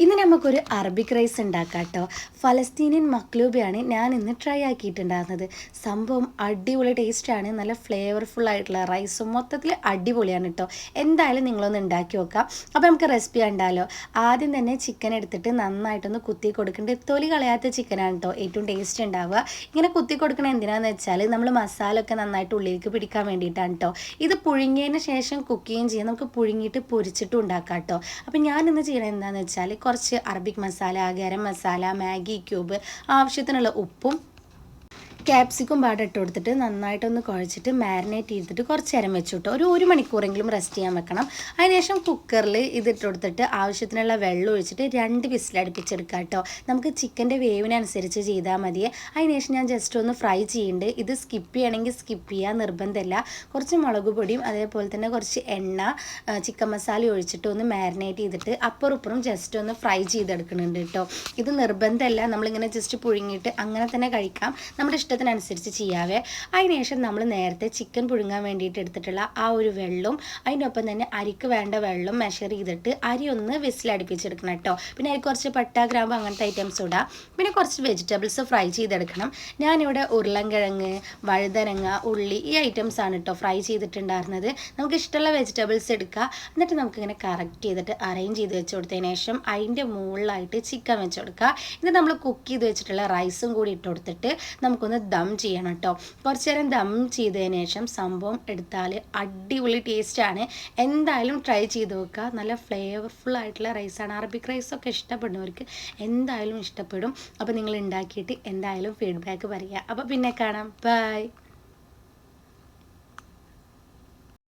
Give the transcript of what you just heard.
ഇന്ന് നമുക്കൊരു Arabic rice ഉണ്ടാക്കാം കേട്ടോ. ഫലസ്തീനിയൻ മക്ലൂബയാണ് ഞാൻ ഇന്ന് ട്രൈ ആക്കിയിട്ടുണ്ടായിരുന്നത്. സംഭവം അടിപൊളി ടേസ്റ്റാണ്, നല്ല ഫ്ലേവർഫുൾ ആയിട്ടുള്ള റൈസും മൊത്തത്തിൽ അടിപൊളിയാണ് കേട്ടോ. എന്തായാലും നിങ്ങളൊന്ന് ഉണ്ടാക്കി നോക്കാം. അപ്പോൾ നമുക്ക് റെസിപ്പി കണ്ടാലോ. ആദ്യം തന്നെ ചിക്കൻ എടുത്തിട്ട് നന്നായിട്ടൊന്ന് കുത്തി കൊടുക്കേണ്ടത്. തൊലി കളയാത്ത ചിക്കനാണ് കേട്ടോ ഏറ്റവും ടേസ്റ്റ് ഉണ്ടാവുക. ഇങ്ങനെ കുത്തി കൊടുക്കണത് എന്തിനാണെന്ന് വെച്ചാൽ നമ്മൾ മസാല ഒക്കെ നന്നായിട്ട് ഉള്ളിലേക്ക് പിടിക്കാൻ വേണ്ടിയിട്ടാണ് കേട്ടോ. ഇത് പുഴുങ്ങിയതിന് ശേഷം കുക്കിങ് ചെയ്യാം, നമുക്ക് പുഴുങ്ങിയിട്ട് പൊരിച്ചിട്ടും ഉണ്ടാക്കാം കേട്ടോ. അപ്പോൾ ഞാനിന്ന് ചെയ്യണത് എന്താണെന്ന് വെച്ചാൽ കുറച്ച് Arabic masala, garam masala, Maggi cube, ആവശ്യത്തിനുള്ള ഉപ്പും ക്യാപ്സിക്കും പാടെ ഇട്ട് കൊടുത്തിട്ട് നന്നായിട്ടൊന്ന് കുഴച്ചിട്ട് മാരിനേറ്റ് ചെയ്തിട്ട് കുറച്ച് നേരം വെച്ചു കിട്ടും. ഒരു മണിക്കൂറെങ്കിലും റെസ്റ്റ് ചെയ്യാൻ വെക്കണം. അതിനുശേഷം കുക്കറിൽ ഇതിട്ട് കൊടുത്തിട്ട് ആവശ്യത്തിനുള്ള വെള്ളം ഒഴിച്ചിട്ട് 2 വിസിലടുപ്പിച്ചെടുക്കുക കേട്ടോ. നമുക്ക് ചിക്കൻ്റെ വേവിനനുസരിച്ച് ചെയ്താൽ മതിയെ. അതിനുശേഷം ഞാൻ ജസ്റ്റ് ഒന്ന് ഫ്രൈ ചെയ്യുന്നുണ്ട്. ഇത് സ്കിപ്പ് ചെയ്യണമെങ്കിൽ സ്കിപ്പ് ചെയ്യാൻ നിർബന്ധമില്ല. കുറച്ച് മുളക് പൊടിയും അതേപോലെ തന്നെ കുറച്ച് എണ്ണ, ചിക്കൻ മസാല ഒഴിച്ചിട്ട് ഒന്ന് മാരിനേറ്റ് ചെയ്തിട്ട് അപ്പുറം ജസ്റ്റ് ഒന്ന് ഫ്രൈ ചെയ്തെടുക്കുന്നുണ്ട് കേട്ടോ. ഇത് നിർബന്ധമല്ല, നമ്മളിങ്ങനെ ജസ്റ്റ് പുഴുങ്ങിയിട്ട് അങ്ങനെ തന്നെ കഴിക്കാം, നമ്മുടെ ഇഷ്ടത്തിനനുസരിച്ച് ചെയ്യാവേ. അതിനുശേഷം നമ്മൾ നേരത്തെ ചിക്കൻ പുഴുങ്ങാൻ വേണ്ടിയിട്ട് എടുത്തിട്ടുള്ള ആ ഒരു വെള്ളവും അതിൻ്റെ ഒപ്പം തന്നെ അരിക്ക് വേണ്ട വെള്ളം മെഷർ ചെയ്തിട്ട് അരി ഒന്ന് വിസിലടുപ്പിച്ചെടുക്കണം കേട്ടോ. പിന്നെ അതിൽ കുറച്ച് പട്ട, ഗ്രാമ്പ് അങ്ങനത്തെ ഐറ്റംസ് ഇടാം. പിന്നെ കുറച്ച് വെജിറ്റബിൾസ് ഫ്രൈ ചെയ്തെടുക്കണം. ഞാനിവിടെ ഉരുളൻകിഴങ്ങ്, വഴുതനങ്ങ, ഉള്ളി ഈ ഐറ്റംസ് ആണ് കേട്ടോ ഫ്രൈ ചെയ്തിട്ടുണ്ടായിരുന്നത്. നമുക്ക് ഇഷ്ടമുള്ള വെജിറ്റബിൾസ് എടുക്കുക. എന്നിട്ട് നമുക്കിങ്ങനെ കറക്റ്റ് ചെയ്തിട്ട് അറേഞ്ച് ചെയ്ത് വെച്ച് കൊടുത്തതിന് ശേഷം അതിൻ്റെ മുകളിലായിട്ട് ചിക്കൻ വെച്ച് കൊടുക്കുക. എന്നിട്ട് നമ്മൾ കുക്ക് ചെയ്ത് വെച്ചിട്ടുള്ള റൈസും കൂടി ഇട്ട് കൊടുത്തിട്ട് നമുക്കൊന്ന് ദം ചെയ്യണം കേട്ടോ. കുറച്ച് നേരം ദം ചെയ്തതിന് ശേഷം സംഭവം എടുത്താൽ അടിപൊളി ടേസ്റ്റാണ്. എന്തായാലും ട്രൈ ചെയ്ത് നോക്കുക. നല്ല ഫ്ലേവർഫുൾ ആയിട്ടുള്ള റൈസാണ്. അറബിക് റൈസൊക്കെ ഇഷ്ടപ്പെടുന്നവർക്ക് എന്തായാലും ഇഷ്ടപ്പെടും. അപ്പോൾ നിങ്ങൾ ഉണ്ടാക്കിയിട്ട് എന്തായാലും ഫീഡ്ബാക്ക് പറയുക. അപ്പോൾ പിന്നെ കാണാം. ബൈ.